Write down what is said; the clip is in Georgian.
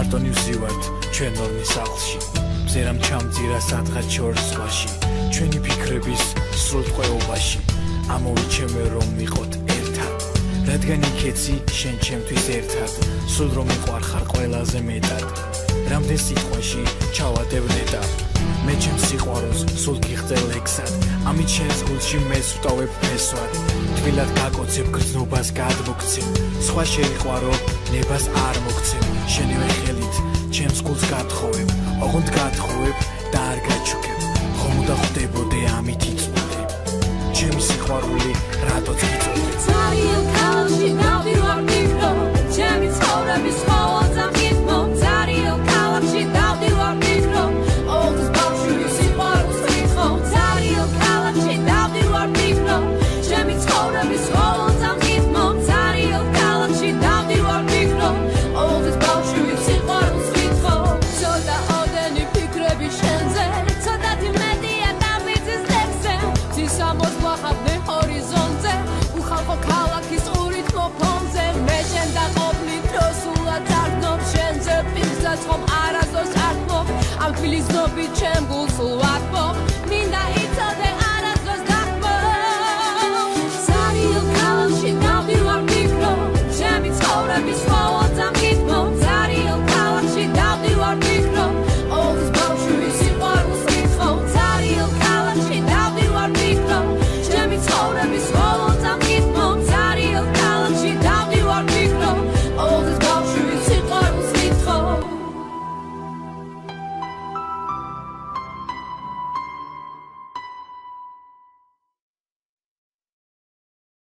მარტონი ვზივართ ჩვენ ორნი სახლში მზერამ ჩამძირა სადღაც შორს ზღვაში ჩვენი ფიქრების სრულ ტყვეობაში ამოვიჩემე რომ ვიყოთ ერთად რადგან იქეცი შენ ჩემთვის ერთად სულ რომ მიყვარხარ ყველაზე მეტად რამდენ სიტყვაში ჩავადებ ნეტარ მე ჩემს სიყვარულს სულ გიხდელ ექსად ამით შენს გულში მეც ვტოვებ ფესვად თბილად გაკოცებ გრძნობას გადმოგცემ სხვა შეიყვარო ნებას არ მოგცემ შენივე ხელით ჩემს გულს გათხოვებ ოღონდ გათხოვებ და არ გაჩუქებ ხომ უნდა ხვდებოდე ამით იწვდე ჩემი სიყვარული რატოც იწვდე Ძალიან ქალაქში დავდივარ მიკრო ჩემი ცხოვრების ყოველ ძაღლით ძალიან ქალაქში დავდივარ მიკრო ოღონდ ბავშვი სიყვარულს ვითხო ძალიან ქალაქში დავდივარ მიკრო ჩემი ცხოვრების ყოველ ძაღლით ძალიან ქალაქში დავდივარ მიკრო ოღონდ ბავშვი სიყვარულს ვითხო ცოტა ოდენი ფიქრები შენზე ცოტათი მეტია დამიწის ლექსზე ცისამოს ვახავდე ჰორიზონტზე უხალხო ქალაქის ყურით მოფონზე მე შენ დაყოფნით როსულად არდნობ შენზე პირსაც ხომ არასდროს არ თმობ ამ თბილის ნობით ჩემ გულს ვარდმობ